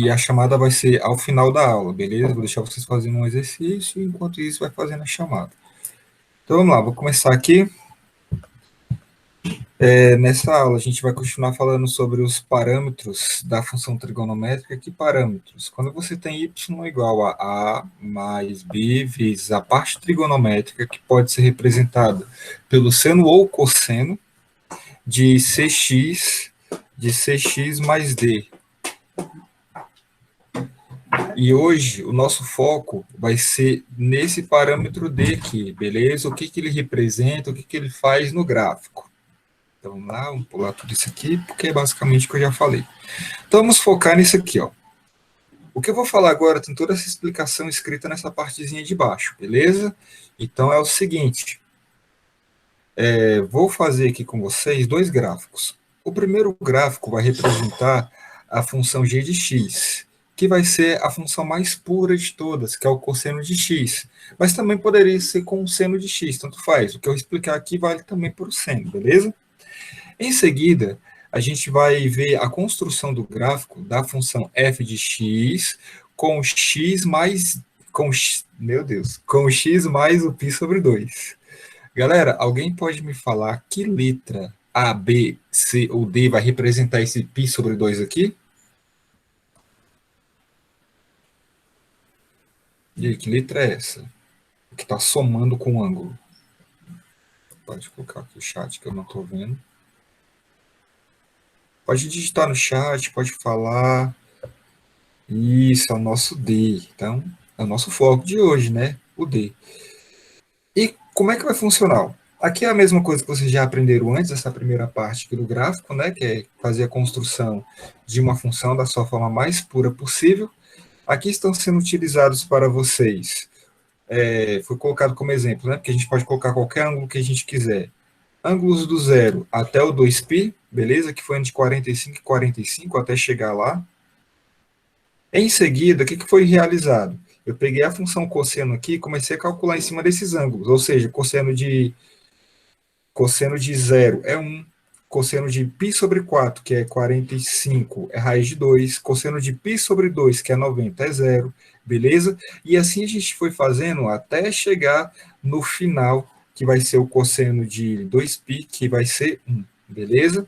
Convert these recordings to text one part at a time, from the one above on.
E a chamada vai ser ao final da aula, beleza? Vou deixar vocês fazendo um exercício, e enquanto isso vai fazendo a chamada. Então vamos lá, vou começar aqui. Nessa aula a gente vai continuar falando sobre os parâmetros da função trigonométrica. Que parâmetros? Quando você tem y igual a a mais b vezes a parte trigonométrica, que pode ser representada pelo seno ou cosseno de cx mais d. E hoje o nosso foco vai ser nesse parâmetro d aqui, beleza? O que ele representa, o que ele faz no gráfico. Então vamos lá, vamos pular tudo isso aqui, porque é basicamente o que eu já falei. Então vamos focar nisso aqui, ó. O que eu vou falar agora tem toda essa explicação escrita nessa partezinha de baixo, beleza? Então é o seguinte, vou fazer aqui com vocês dois gráficos. O primeiro gráfico vai representar a função g de x, que vai ser a função mais pura de todas, que é o cosseno de x. Mas também poderia ser com o seno de x, tanto faz. O que eu explicar aqui vale também para o seno, beleza? Em seguida, a gente vai ver a construção do gráfico da função f de x com x mais... com o x mais o π sobre 2. Galera, alguém pode me falar que letra A, B, C ou D vai representar esse π sobre 2 aqui? E aí, que letra é essa? Que está somando com o ângulo. Pode colocar aqui o chat que eu não estou vendo. Pode digitar no chat, pode falar. Isso, é o nosso D. Então, é o nosso foco de hoje, né? O D. E como é que vai funcionar? Aqui é a mesma coisa que vocês já aprenderam antes, essa primeira parte aqui do gráfico, né? Que é fazer a construção de uma função da sua forma mais pura possível. Aqui estão sendo utilizados para vocês. Foi colocado como exemplo, né? Porque a gente pode colocar qualquer ângulo que a gente quiser. Ângulos do 0 até o 2π, beleza? Que foi de 45 e 45 até chegar lá. Em seguida, o que foi realizado? Eu peguei a função cosseno aqui e comecei a calcular em cima desses ângulos, ou seja, cosseno de 0 é 1, cosseno de π sobre 4, que é 45, é raiz de 2, cosseno de π sobre 2, que é 90, é 0, beleza? E assim a gente foi fazendo até chegar no final, que vai ser o cosseno de 2π, que vai ser 1, beleza?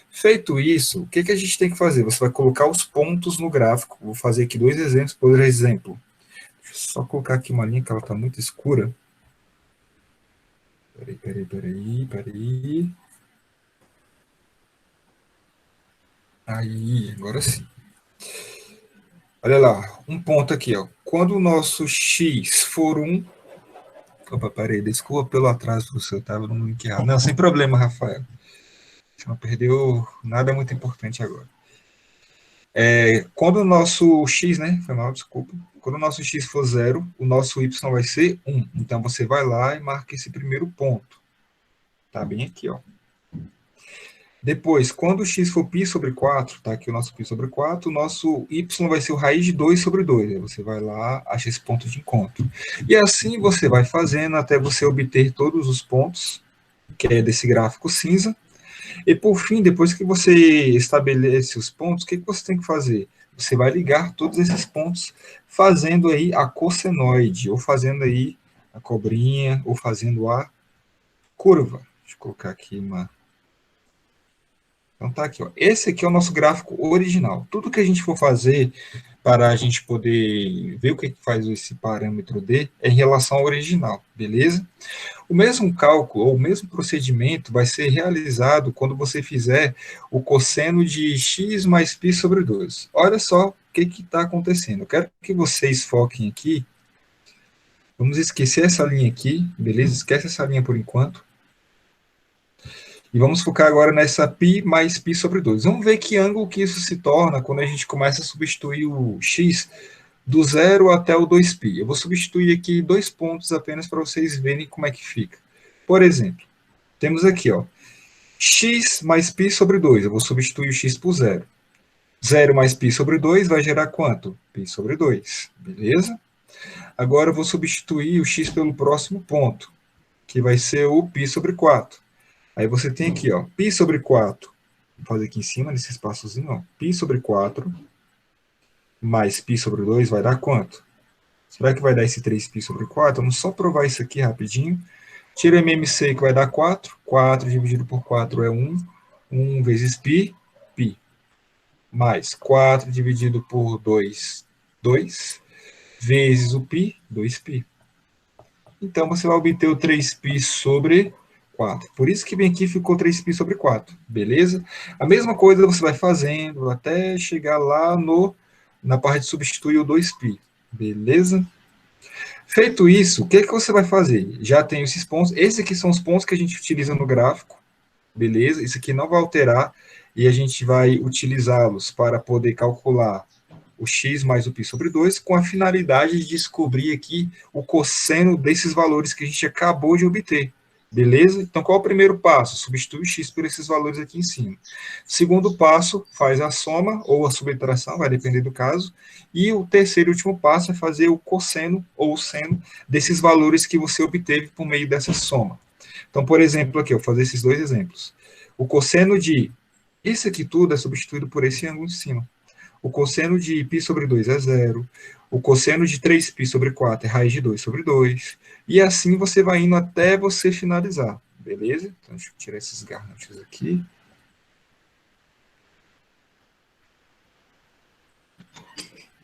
Feito isso, o que a gente tem que fazer? Você vai colocar os pontos no gráfico. Vou fazer aqui dois exemplos. Por exemplo, deixa eu só colocar aqui uma linha que ela está muito escura. Peraí. Aí, agora sim. Olha lá, um ponto aqui, ó. Quando o nosso x for 1... Opa, peraí, desculpa pelo atraso, professor, eu estava no link errado. Não, sem problema, Rafael. Você não perdeu nada muito importante agora. Quando o nosso x, né, foi mal, desculpa, quando o nosso x for 0, o nosso y vai ser 1. Então, você vai lá e marca esse primeiro ponto. Tá bem aqui, ó. Depois, quando o x for π sobre 4, tá aqui o nosso π sobre 4, o nosso y vai ser o raiz de 2 sobre 2. Aí você vai lá, acha esse ponto de encontro. E assim você vai fazendo até você obter todos os pontos, que é desse gráfico cinza. E por fim, depois que você estabelece os pontos, o que você tem que fazer? Você vai ligar todos esses pontos fazendo aí a cossenoide, ou fazendo aí a cobrinha, ou fazendo a curva. Deixa eu colocar aqui uma... Então tá aqui, ó. Esse aqui é o nosso gráfico original. Tudo que a gente for fazer para a gente poder ver o que faz esse parâmetro D é em relação ao original, beleza? O mesmo cálculo, ou o mesmo procedimento vai ser realizado quando você fizer o cosseno de x mais π sobre 2. Olha só o que está acontecendo. Eu quero que vocês foquem aqui. Vamos esquecer essa linha aqui, beleza? Esquece essa linha por enquanto. E vamos focar agora nessa π mais π sobre 2. Vamos ver que ângulo que isso se torna quando a gente começa a substituir o x do 0 até o 2π. Eu vou substituir aqui 2 pontos apenas para vocês verem como é que fica. Por exemplo, temos aqui, ó, x mais π sobre 2. Eu vou substituir o x por 0. 0 mais π sobre 2 vai gerar quanto? π sobre 2, beleza? Agora eu vou substituir o x pelo próximo ponto, que vai ser o π sobre 4. Aí você tem aqui, ó, π sobre 4. Vou fazer aqui em cima, nesse espaçozinho, ó, π sobre 4 mais π sobre 2 vai dar quanto? Será que vai dar esse 3π sobre 4? Vamos só provar isso aqui rapidinho. Tira MMC que vai dar 4. 4 dividido por 4 é 1. 1 vezes π, π. Mais 4 dividido por 2, 2. Vezes o π, 2π. Então, você vai obter o 3π sobre 4. Por isso que vem aqui ficou 3π sobre 4, beleza? A mesma coisa você vai fazendo até chegar lá na parte de substituir o 2π, beleza? Feito isso, o que, que você vai fazer? Já tem esses pontos. Esses aqui são os pontos que a gente utiliza no gráfico, beleza? Isso aqui não vai alterar e a gente vai utilizá-los para poder calcular o x mais o π sobre 2, com a finalidade de descobrir aqui o cosseno desses valores que a gente acabou de obter. Beleza? Então, qual é o primeiro passo? Substitui o x por esses valores aqui em cima. Segundo passo, faz a soma ou a subtração, vai depender do caso. E o terceiro e último passo é fazer o cosseno ou o seno desses valores que você obteve por meio dessa soma. Então, por exemplo, aqui, eu vou fazer esses dois exemplos. O cosseno de isso aqui tudo é substituído por esse ângulo de cima. O cosseno de π sobre 2 é zero. O cosseno de 3π sobre 4 é raiz de 2 sobre 2. E assim você vai indo até você finalizar. Beleza? Então, deixa eu tirar esses garranchos aqui.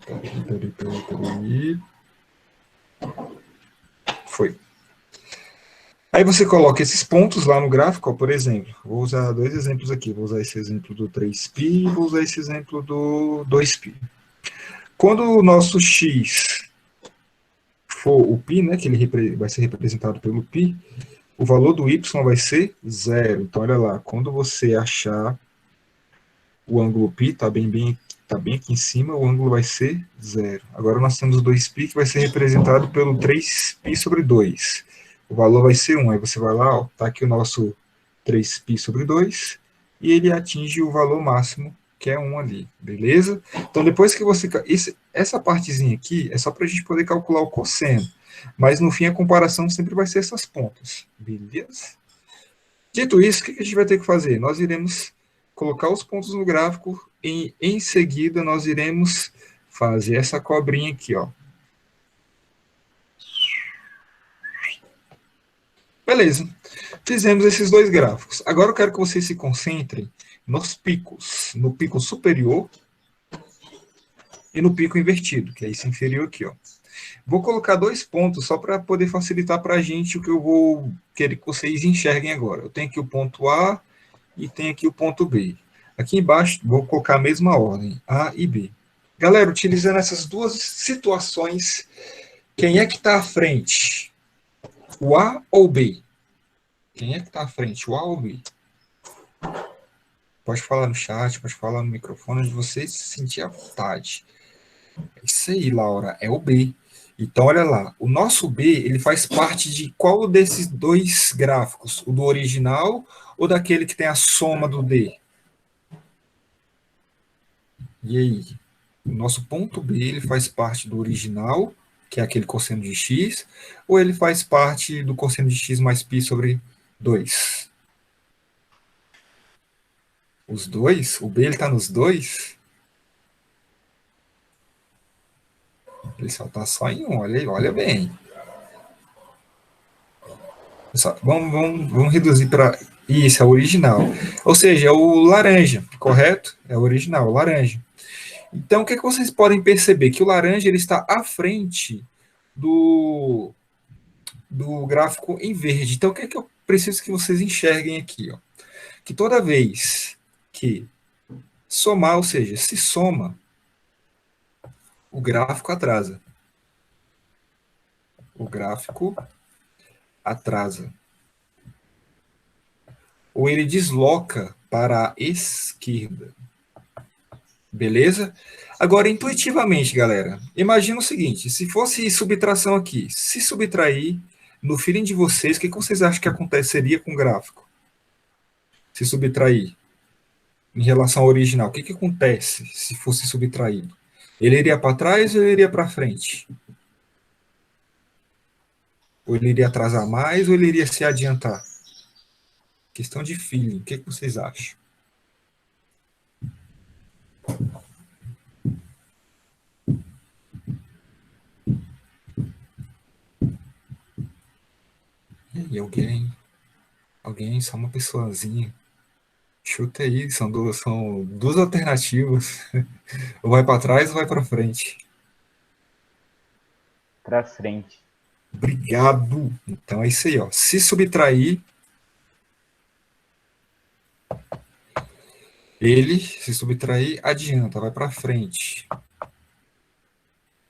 Peraí. Foi. Aí você coloca esses pontos lá no gráfico, ó, por exemplo. Vou usar dois exemplos aqui. Vou usar esse exemplo do 3π e vou usar esse exemplo do 2π. Quando o nosso x for o π, né, que ele vai ser representado pelo π, o valor do y vai ser zero. Então, olha lá, quando você achar o ângulo π, tá bem aqui em cima, o ângulo vai ser zero. Agora nós temos o 2π que vai ser representado pelo 3π sobre 2. O valor vai ser 1. Aí você vai lá, ó, tá aqui o nosso 3π sobre 2, e ele atinge o valor máximo, que é 1 ali, beleza? Então, depois que você... essa partezinha aqui é só para a gente poder calcular o cosseno. Mas, no fim, a comparação sempre vai ser essas pontas, beleza? Dito isso, o que a gente vai ter que fazer? Nós iremos colocar os pontos no gráfico e, em seguida, nós iremos fazer essa cobrinha aqui, ó. Beleza. Fizemos esses dois gráficos. Agora eu quero que vocês se concentrem nos picos. No pico superior e no pico invertido, que é esse inferior aqui, ó. Vou colocar dois pontos só para poder facilitar para a gente o que eu vou querer que vocês enxerguem agora. Eu tenho aqui o ponto A e tenho aqui o ponto B. Aqui embaixo vou colocar a mesma ordem, A e B. Galera, utilizando essas duas situações, quem é que está à frente? O A ou o B? Quem é que está à frente, o A ou o B? Pode falar no chat, pode falar no microfone, onde você se sentir à vontade. É isso aí, Laura, é o B. Então, olha lá, o nosso B, ele faz parte de qual desses dois gráficos? O do original ou daquele que tem a soma do D? E aí? O nosso ponto B, ele faz parte do original, que é aquele cosseno de x, ou ele faz parte do cosseno de x mais π sobre 2? Os dois? O B, ele está nos dois? Ele só está só em um, olha bem. Vamos reduzir para... Isso, é o original. Ou seja, é o laranja, correto? É o original, o laranja. Então, o que, é que vocês podem perceber? Que o laranja ele está à frente do gráfico em verde. Então, o que é que eu preciso que vocês enxerguem aqui? Ó? Que toda vez que somar, ou seja, se soma, o gráfico atrasa. O gráfico atrasa. Ou ele desloca para a esquerda. Beleza? Agora, intuitivamente, galera, imagina o seguinte, se fosse subtração aqui, se subtrair, no feeling de vocês, o que vocês acham que aconteceria com o gráfico? Se subtrair em relação ao original, o que acontece se fosse subtraído? Ele iria para trás ou ele iria para frente? Ou ele iria atrasar mais ou ele iria se adiantar? Questão de feeling, o que vocês acham? E alguém, só uma pessoazinha. Chuta aí, são duas alternativas. Ou vai para trás ou vai para frente. Para frente. Obrigado. Então é isso aí, ó. Se subtrair, ele se subtrair, adianta, vai para frente.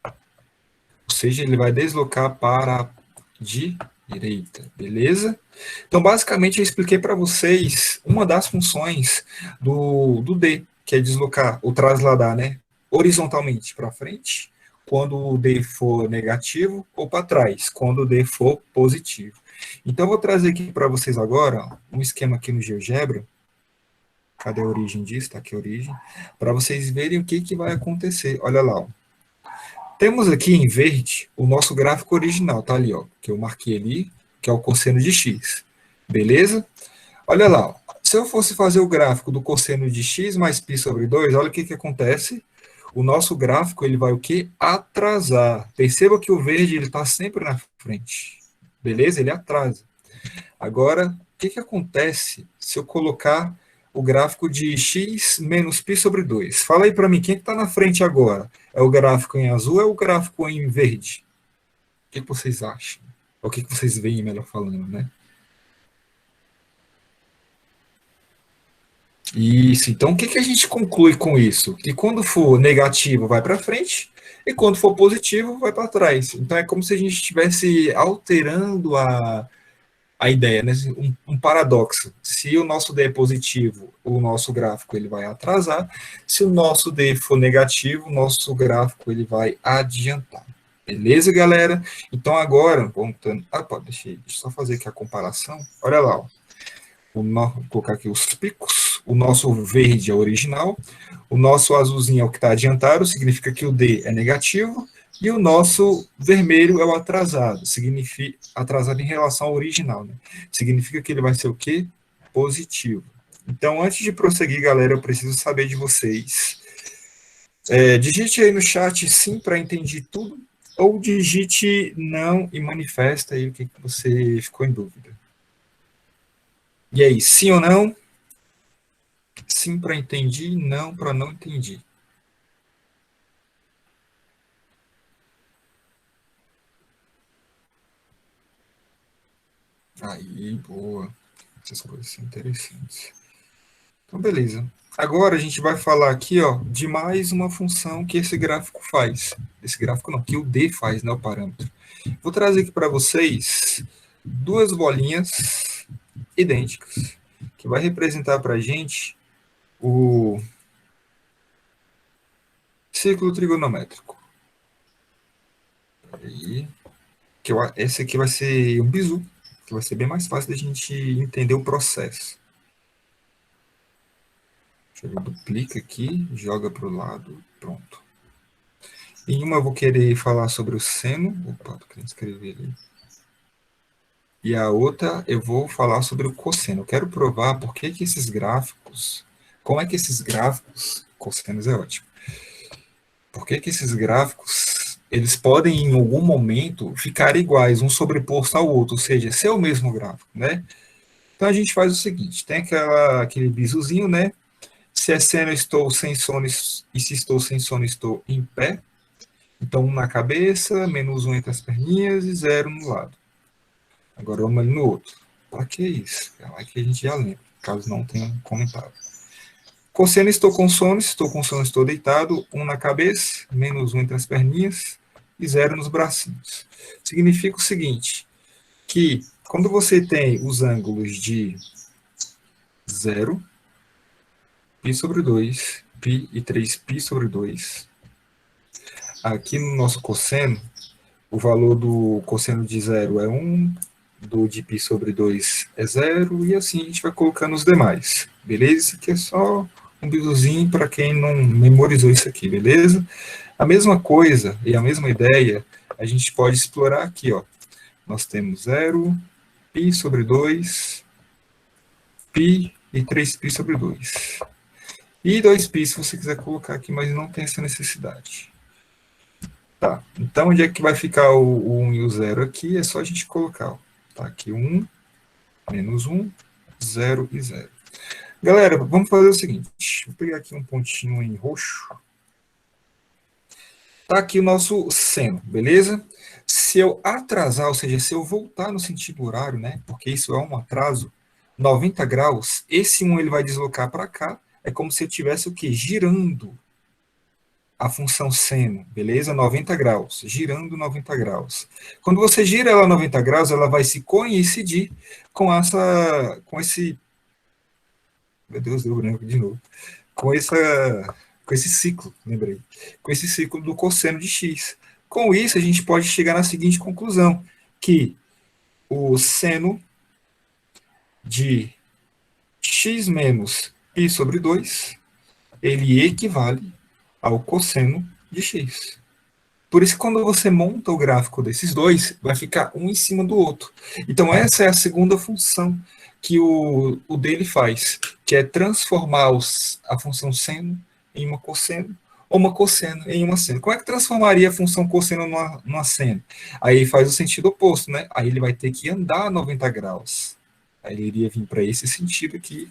Ou seja, ele vai deslocar para a direita, beleza? Então, basicamente, eu expliquei para vocês uma das funções do D, que é deslocar, ou trasladar, né? Horizontalmente para frente, quando o D for negativo, ou para trás, quando o D for positivo. Então, eu vou trazer aqui para vocês agora ó, um esquema aqui no GeoGebra. Cadê a origem disso? Está aqui a origem. Para vocês verem o que vai acontecer. Olha lá, ó. Temos aqui em verde o nosso gráfico original, tá ali, ó, que eu marquei ali, que é o cosseno de x. Beleza? Olha lá, ó. Se eu fosse fazer o gráfico do cosseno de x mais π sobre 2, olha o que acontece. O nosso gráfico ele vai o quê? Atrasar. Perceba que o verde ele está sempre na frente. Beleza? Ele atrasa. Agora, o que acontece se eu colocar o gráfico de x menos π sobre 2? Fala aí para mim, quem está na frente agora? É o gráfico em azul ou é o gráfico em verde? O que vocês acham? Ou o que vocês veem, melhor falando, né? Isso, então o que a gente conclui com isso? Que quando for negativo vai para frente e quando for positivo vai para trás. Então é como se a gente estivesse alterando a ideia, né? Um paradoxo. Se o nosso D é positivo, o nosso gráfico ele vai atrasar. Se o nosso D for negativo, o nosso gráfico ele vai adiantar. Beleza, galera? Então agora, voltando... deixa eu só fazer aqui a comparação. Olha lá, ó. Vou colocar aqui os picos. O nosso verde é o original. O nosso azulzinho é o que está adiantado, significa que o D é negativo. E o nosso vermelho é o atrasado, significa atrasado em relação ao original, né? Significa que ele vai ser o quê? Positivo. Então, antes de prosseguir, galera, eu preciso saber de vocês. Digite aí no chat sim para entendi tudo, ou digite não e manifesta aí o que você ficou em dúvida. E aí, sim ou não? Sim para entendi, não para não entendi. Aí, boa. Essas coisas são interessantes. Então, beleza. Agora a gente vai falar aqui, ó, de mais uma função que esse gráfico faz. Esse gráfico não, que o D faz, né, o parâmetro. Vou trazer aqui para vocês duas bolinhas idênticas, que vai representar para a gente o círculo trigonométrico. Aí, esse aqui vai ser um bizu, que vai ser bem mais fácil da gente entender o processo. Ele duplica aqui, joga para o lado, pronto. Em uma eu vou querer falar sobre o seno, opa, tô querendo escrever ali. E a outra eu vou falar sobre o cosseno. Eu quero provar por que esses gráficos, como é que esses gráficos, cossenos é ótimo, por que esses gráficos, eles podem em algum momento ficar iguais, um sobreposto ao outro, ou seja, ser o mesmo gráfico, né? Então a gente faz o seguinte, tem aquele bizuzinho, né? Se é seno, estou sem sono, e se estou sem sono, estou em pé. Então, 1 na cabeça, menos 1 entre as perninhas e 0 no lado. Agora, vamos ali no outro. Para que isso? É lá que a gente já lembra, caso não tenha comentado. Cosseno, estou com sono, estou deitado. 1 na cabeça, menos 1 entre as perninhas e 0 nos bracinhos. Significa o seguinte, que quando você tem os ângulos de 0, π sobre 2, π e 3π sobre 2. Aqui no nosso cosseno, o valor do cosseno de 0 é 1, do de π sobre 2 é 0, e assim a gente vai colocando os demais. Beleza? Isso aqui é só um bizuzinho para quem não memorizou isso aqui, beleza? A mesma coisa e a mesma ideia a gente pode explorar aqui, ó. Nós temos 0, π sobre 2, π e 3π sobre 2. E 2π se você quiser colocar aqui, mas não tem essa necessidade. Tá, então onde é que vai ficar o 1 e o 0 aqui? É só a gente colocar. Ó. Tá aqui 1, menos 1, 0 e 0. Galera, vamos fazer o seguinte. Vou pegar aqui um pontinho em roxo. Tá aqui o nosso seno, beleza? Se eu atrasar, ou seja, se eu voltar no sentido horário, né? Porque isso é um atraso, 90 graus, esse 1 ele vai deslocar para cá. É como se eu tivesse o quê? Girando a função seno, beleza? 90 graus, girando 90 graus. Quando você gira ela 90 graus, ela vai se coincidir com esse, meu Deus, deu branco de novo, com essa, com esse ciclo, lembrei, com esse ciclo do cosseno de x. Com isso, a gente pode chegar na seguinte conclusão, que o seno de x menos π sobre 2, ele equivale ao cosseno de x. Por isso, quando você monta o gráfico desses dois, vai ficar um em cima do outro. Então, essa é a segunda função que o dele faz, que é transformar a função seno em uma cosseno, ou uma cosseno em uma seno. Como é que transformaria a função cosseno numa seno? Aí faz o sentido oposto, né? Aí ele vai ter que andar 90 graus. Aí ele iria vir para esse sentido aqui,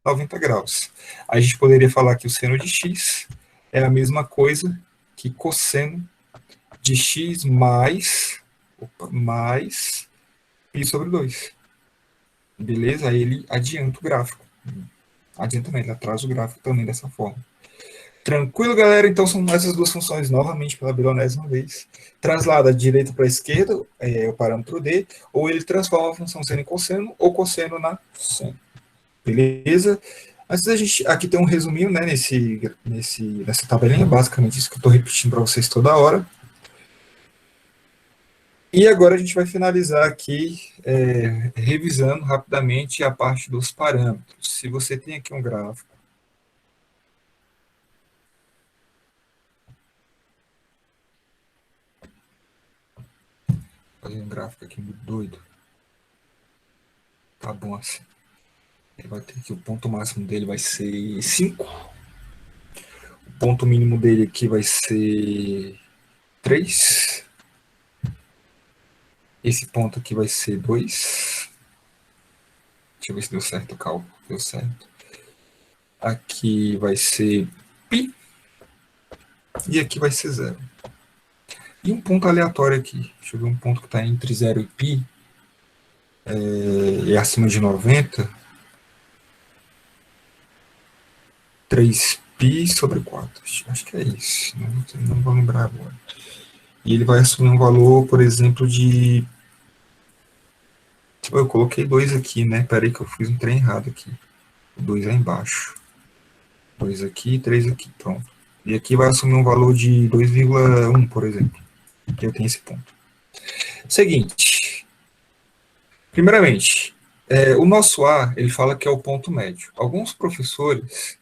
90 graus. Aí a gente poderia falar que o seno de x é a mesma coisa que cosseno de x mais π sobre 2. Beleza? Aí ele adianta o gráfico. Adianta, né? Ele atrasa o gráfico também dessa forma. Tranquilo, galera? Então são essas duas funções, novamente, pela bilionésima vez. Translada de direita para a esquerda, é o parâmetro D, ou ele transforma a função seno em cosseno, ou cosseno na seno. Beleza? Antes da gente, aqui tem um resuminho, né, nessa tabelinha, basicamente isso que eu estou repetindo para vocês toda hora. E agora a gente vai finalizar aqui, revisando rapidamente a parte dos parâmetros. Se você tem aqui um gráfico, fazer um gráfico aqui muito doido, tá bom assim. Ele vai ter que o ponto máximo dele vai ser 5, o ponto mínimo dele aqui vai ser 3, esse ponto aqui vai ser 2. Deixa eu ver se deu certo o cálculo, deu certo. Aqui vai ser π, e aqui vai ser 0. E um ponto aleatório aqui. Deixa eu ver um ponto que está entre 0 e π. É acima de 90. 3π sobre 4. Acho que é isso. Não vou lembrar agora. E ele vai assumir um valor, por exemplo, de... Eu coloquei 2 aqui, né? Peraí que eu fiz um trem errado aqui. 2 é embaixo. 2 aqui, 3 aqui. Pronto. E aqui vai assumir um valor de 2,1, por exemplo. Que eu tenho esse ponto. Seguinte. Primeiramente, o nosso A, ele fala que é o ponto médio. Alguns professores,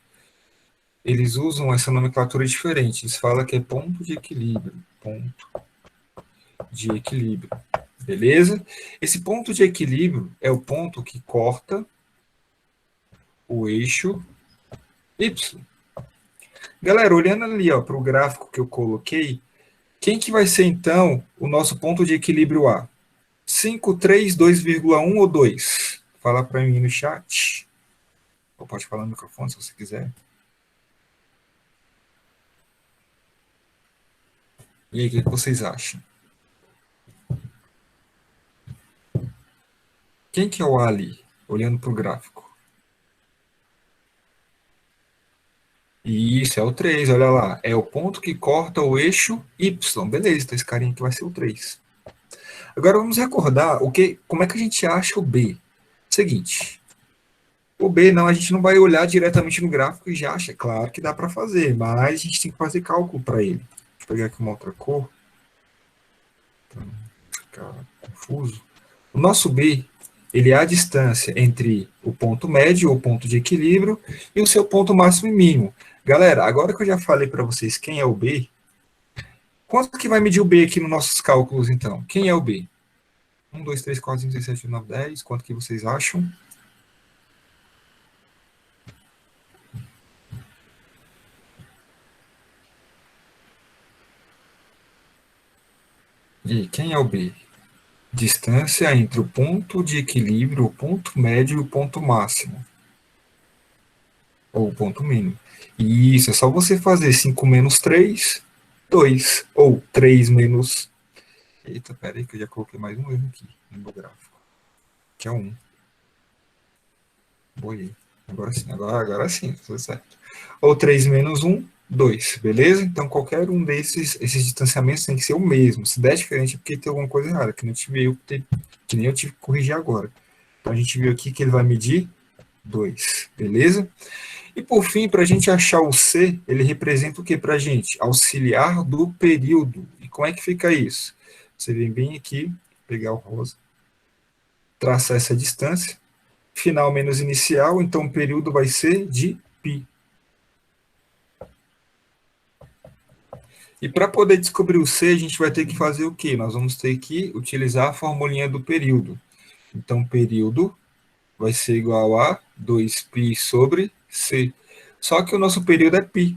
eles usam essa nomenclatura diferente. Eles falam que é ponto de equilíbrio. Ponto de equilíbrio. Beleza? Esse ponto de equilíbrio é o ponto que corta o eixo Y. Galera, olhando ali para o gráfico que eu coloquei, quem que vai ser, então, o nosso ponto de equilíbrio A? 5, 3, 2,1 ou 2? Fala para mim no chat. Ou pode falar no microfone se você quiser. E aí, o que vocês acham? Quem que é o A ali, olhando para o gráfico? Isso, é o 3, olha lá. É o ponto que corta o eixo Y. Beleza, então esse carinha aqui vai ser o 3. Agora vamos recordar como é que a gente acha o B. Seguinte, o B não, a gente não vai olhar diretamente no gráfico e já acha. Claro que dá para fazer, mas a gente tem que fazer cálculo para ele. Deixa eu pegar aqui uma outra cor, para não ficar confuso. O nosso B, ele é a distância entre o ponto médio, ou ponto de equilíbrio, e o seu ponto máximo e mínimo. Galera, agora que eu já falei para vocês quem é o B, quanto que vai medir o B aqui nos nossos cálculos, então? Quem é o B? 1, 2, 3, 4, 5, 6, 7, 8, 9, 10. Quanto que vocês acham? E quem é o B? Distância entre o ponto de equilíbrio, o ponto médio e o ponto máximo. Ou o ponto mínimo. E isso, é só você fazer 5 menos 3, 2. Ou 3 menos... Eita, peraí que eu já coloquei mais um erro aqui no meu gráfico. Que é 1. Boiei. Agora sim, tudo certo. Ou 3 menos 1, 2, beleza? Então, qualquer um esses distanciamentos tem que ser o mesmo. Se der diferente, é porque tem alguma coisa errada, que nem eu tive que corrigir agora. Então, a gente viu aqui que ele vai medir 2, beleza? E, por fim, para a gente achar o C, ele representa o que para a gente? Auxiliar do período. E como é que fica isso? Você vem bem aqui, pegar o rosa, traçar essa distância, final menos inicial, então o período vai ser de π. E para poder descobrir o C, a gente vai ter que fazer o quê? Nós vamos ter que utilizar a formulinha do período. Então, período vai ser igual a 2π sobre C. Só que o nosso período é π.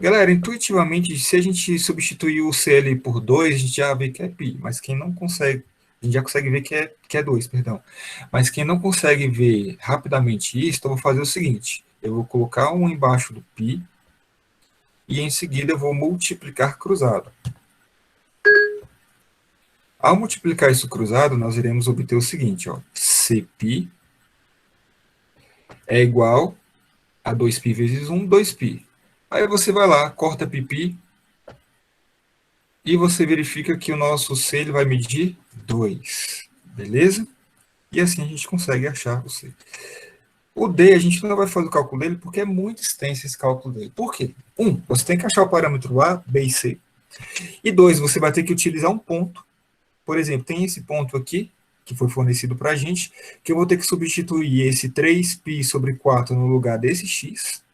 Galera, intuitivamente, se a gente substituir o C ali por 2, a gente já vê que é π. Mas quem não consegue, a gente já consegue ver que é 2, perdão. Mas quem não consegue ver rapidamente isso, então eu vou fazer o seguinte. Eu vou colocar um embaixo do π, e em seguida eu vou multiplicar cruzado. Ao multiplicar isso cruzado, nós iremos obter o seguinte, ó, Cπ é igual a 2π vezes 1, 2π. Aí você vai lá, corta ππ, e você verifica que o nosso C ele vai medir 2, beleza? E assim a gente consegue achar o C. O D, a gente não vai fazer o cálculo dele, porque é muito extenso esse cálculo dele. Por quê? Você tem que achar o parâmetro A, B e C. E 2, você vai ter que utilizar um ponto. Por exemplo, tem esse ponto aqui, que foi fornecido para a gente, que eu vou ter que substituir esse 3π sobre 4 no lugar desse x,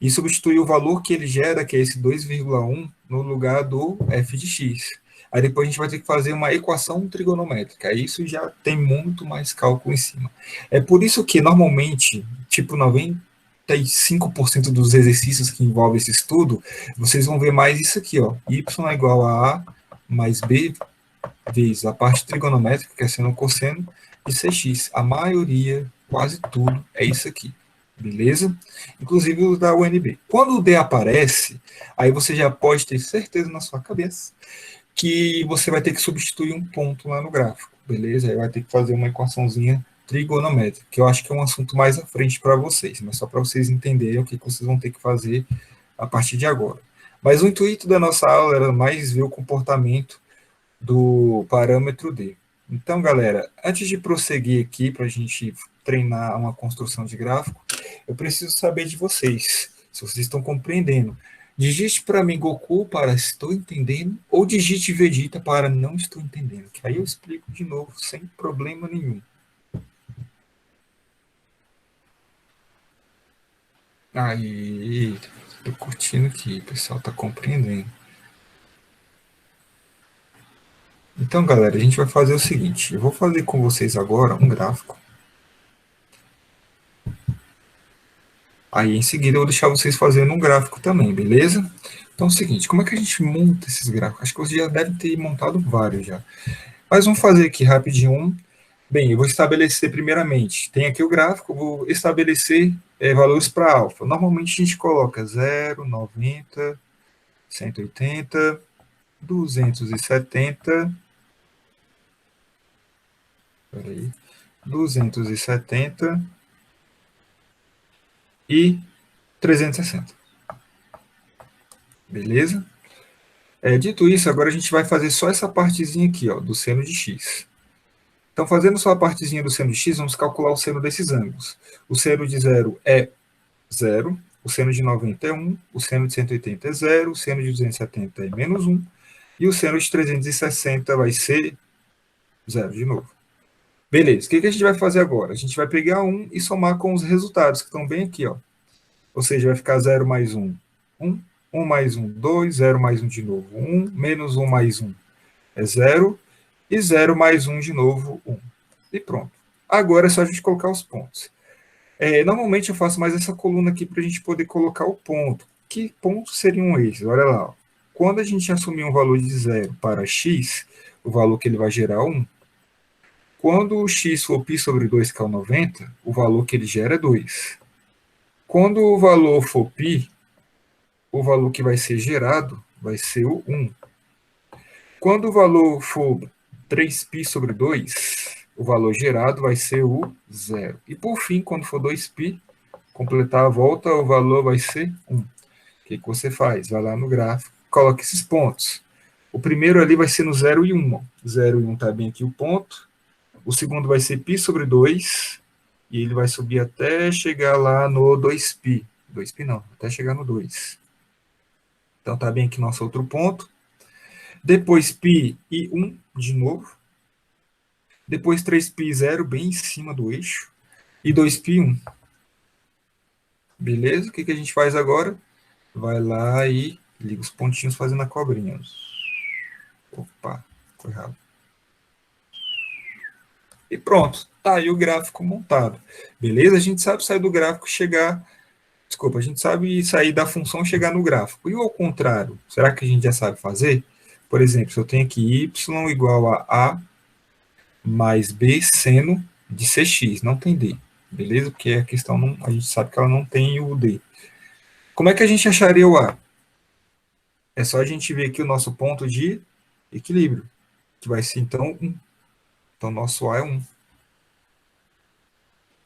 e substituir o valor que ele gera, que é esse 2,1, no lugar do f de x. Aí depois a gente vai ter que fazer uma equação trigonométrica. Isso já tem muito mais cálculo em cima. É por isso que, normalmente, tipo 95% dos exercícios que envolvem esse estudo, vocês vão ver mais isso aqui, ó. Y é igual a A mais B vezes a parte trigonométrica, que é seno cosseno, e Cx. A maioria, quase tudo, é isso aqui. Beleza? Inclusive o da UNB. Quando o D aparece, aí você já pode ter certeza na sua cabeça que você vai ter que substituir um ponto lá no gráfico. Beleza? Aí vai ter que fazer uma equaçãozinha trigonométrica, que eu acho que é um assunto mais à frente para vocês, mas só para vocês entenderem o que vocês vão ter que fazer a partir de agora. Mas o intuito da nossa aula era mais ver o comportamento do parâmetro D. Então, galera, antes de prosseguir aqui para a gente treinar uma construção de gráfico, eu preciso saber de vocês, se vocês estão compreendendo. Digite para mim Goku para estou entendendo, ou digite Vegeta para não estou entendendo, que aí eu explico de novo sem problema nenhum. Aí, estou curtindo aqui, o pessoal está compreendendo. Então, galera, a gente vai fazer o seguinte, eu vou fazer com vocês agora um gráfico. Aí, em seguida, eu vou deixar vocês fazendo um gráfico também, beleza? Então, é o seguinte, como é que a gente monta esses gráficos? Acho que você já deve ter montado vários já. Mas vamos fazer aqui rapidinho. Bem, eu vou estabelecer primeiramente, tem aqui o gráfico, eu vou estabelecer valores para alfa. Normalmente a gente coloca 0, 90, 180, 270, peraí, 270 e 360. Beleza? Dito isso, agora a gente vai fazer só essa partezinha aqui, ó, do seno de x. Então, fazendo só a partezinha do seno de x, vamos calcular o seno desses ângulos. O seno de 0 é 0, o seno de 90 é 1, o seno de 180 é 0, o seno de 270 é menos 1, e o seno de 360 vai ser 0 de novo. Beleza, o que a gente vai fazer agora? A gente vai pegar 1 e somar com os resultados, que estão bem aqui, ó. Ou seja, vai ficar 0 mais 1, 1, 1 mais 1, 2, 0 mais 1 de novo, 1, menos 1 mais 1 é 0, e 0 mais 1 de novo, 1. E pronto. Agora é só a gente colocar os pontos. Normalmente eu faço mais essa coluna aqui para a gente poder colocar o ponto. Que pontos seriam esses? Olha lá. Ó. quando a gente assumir um valor de 0 para x, o valor que ele vai gerar é 1. Quando o x for π sobre 2, que é o 90, o valor que ele gera é 2. Quando o valor for π, o valor que vai ser gerado vai ser o 1. Quando o valor for 3π sobre 2, o valor gerado vai ser o 0. E por fim, quando for 2π, completar a volta, o valor vai ser 1. O que você faz? Vai lá no gráfico, coloca esses pontos. O primeiro ali vai ser no 0 e 1. 0 e 1 está bem aqui o ponto. O segundo vai ser π sobre 2, e ele vai subir até chegar lá no 2π. 2π não, até chegar no 2. Então está bem aqui nosso outro ponto. Depois π e 1 de novo. Depois 3π 0, bem em cima do eixo. E 2π 1. Beleza? O que a gente faz agora? Vai lá e liga os pontinhos fazendo a cobrinha. Opa, ficou errado. E pronto, tá aí o gráfico montado. Beleza? A gente sabe sair do gráfico e chegar... Desculpa, a gente sabe sair da função e chegar no gráfico. E ao contrário, será que a gente já sabe fazer? Por exemplo, se eu tenho aqui y igual a mais b seno de cx, não tem d. Beleza? Porque a questão, não, a gente sabe que ela não tem o d. Como é que a gente acharia o a? É só a gente ver aqui o nosso ponto de equilíbrio, que vai ser, então, 1. Então, nosso a é 1.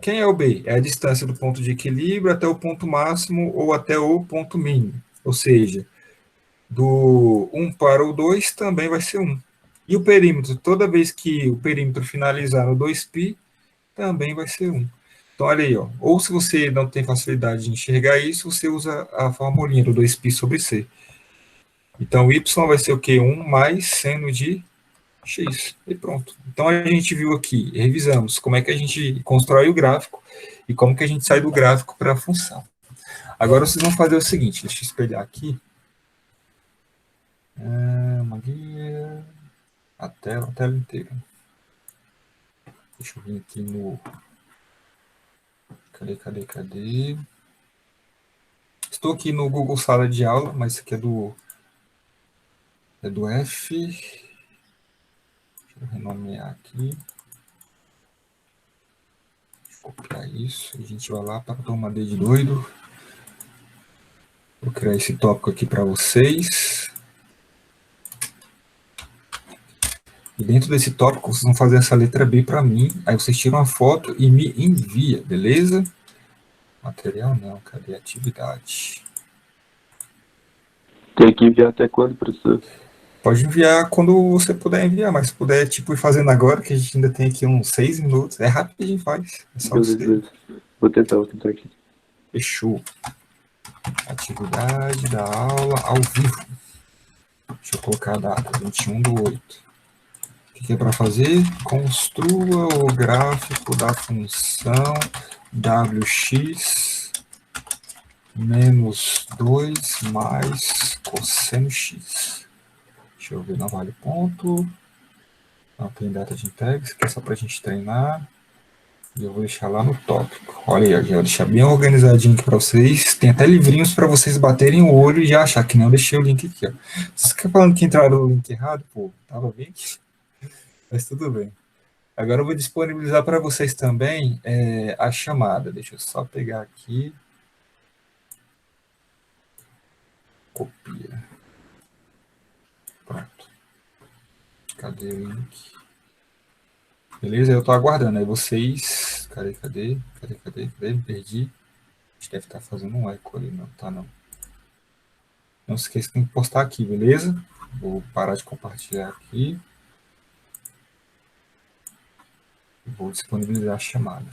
Quem é o b? É a distância do ponto de equilíbrio até o ponto máximo ou até o ponto mínimo. Ou seja, do 1 para o 2 também vai ser 1. E o perímetro, toda vez que o perímetro finalizar no 2π, também vai ser 1. Então, olha aí, ó. Ou se você não tem facilidade de enxergar isso, você usa a formulinha do 2π sobre c. Então, y vai ser o quê? 1 mais seno de x. E pronto. Então, a gente viu aqui, revisamos como é que a gente constrói o gráfico e como que a gente sai do gráfico para a função. Agora, vocês vão fazer o seguinte, deixa eu espelhar aqui. Uma guia... a tela inteira. Deixa eu vir aqui no... Cadê? Estou aqui no Google Sala de Aula, mas isso aqui é do F. Deixa eu renomear aqui. Vou copiar isso. A gente vai lá para tomar D de doido. Vou criar esse tópico aqui para vocês. E dentro desse tópico, vocês vão fazer essa letra B para mim. Aí vocês tiram uma foto e me envia, beleza? Material não, cadê a atividade? Tem que enviar até quando, professor? Pode enviar quando você puder enviar, mas se puder, tipo, ir fazendo agora, que a gente ainda tem aqui uns 6 minutos. É rápido que a gente faz. É só você. Beleza. Vou tentar aqui. Fechou. Atividade da aula ao vivo. Deixa eu colocar a data, 21/8. O que é para fazer? Construa o gráfico da função wx menos 2 mais cosseno x. Deixa eu ver, não vale ponto. Não tem data de entrega, isso aqui é só para a gente treinar. E eu vou deixar lá no tópico. Olha aí, eu vou deixar bem organizadinho aqui para vocês. Tem até livrinhos para vocês baterem o olho e já achar que não deixei o link aqui. Ó. Vocês ficam falando que entraram no link errado? Pô, tava bem aqui. Mas tudo bem. Agora eu vou disponibilizar para vocês também a chamada. Deixa eu só pegar aqui. Copia. Pronto. Cadê o link? Beleza? Eu estou aguardando. Aí vocês... Cadê? Me perdi. A gente deve estar fazendo um eco ali. Não, tá não. Não se esqueça que tem que postar aqui, beleza? Vou parar de compartilhar aqui. Vou disponibilizar a chamada.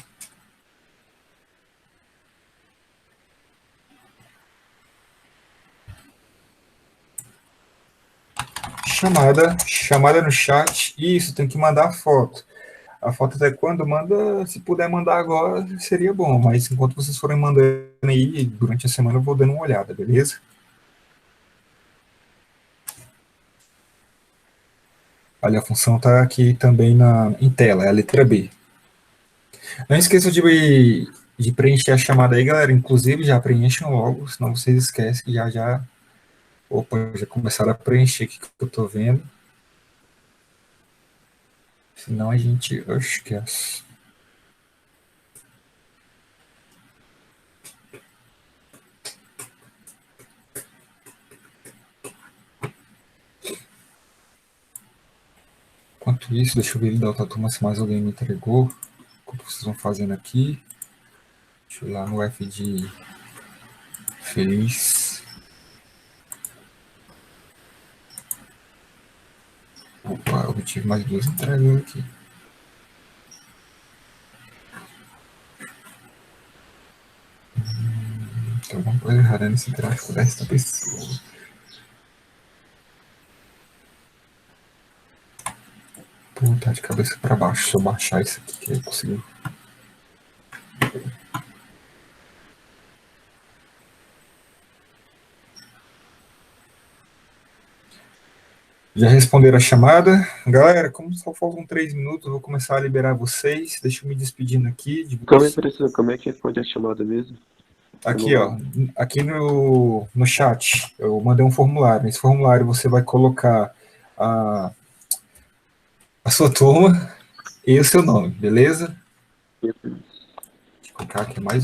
Chamada no chat. Isso, tem que mandar a foto. A foto até quando manda, se puder mandar agora, seria bom. Mas enquanto vocês forem mandando aí, durante a semana eu vou dando uma olhada, beleza? Olha, a função está aqui também em tela, é a letra B. Não esqueçam de preencher a chamada aí, galera. Inclusive, já preencham logo, senão vocês esquecem que já Opa, já começaram a preencher aqui que eu tô vendo. Senão a gente esquece. Enquanto isso, deixa eu ver da outra turma se mais alguém me entregou. O que vocês estão fazendo aqui? Deixa eu ir lá no F de feliz. Opa, eu obtive mais 2 entregas aqui. Tem alguma coisa errada nesse gráfico desta pessoa. Pô, tá de cabeça para baixo. Se eu baixar isso aqui, que é possível. Já responderam a chamada? Galera, como só faltam 3 minutos, eu vou começar a liberar vocês. Deixa eu me despedindo aqui de Calma aí, vocês. professor, como é que responde a chamada mesmo? Aqui, ó, aqui no chat, eu mandei um formulário. Nesse formulário você vai colocar a sua turma e o seu nome, beleza? Deixa eu colocar aqui mais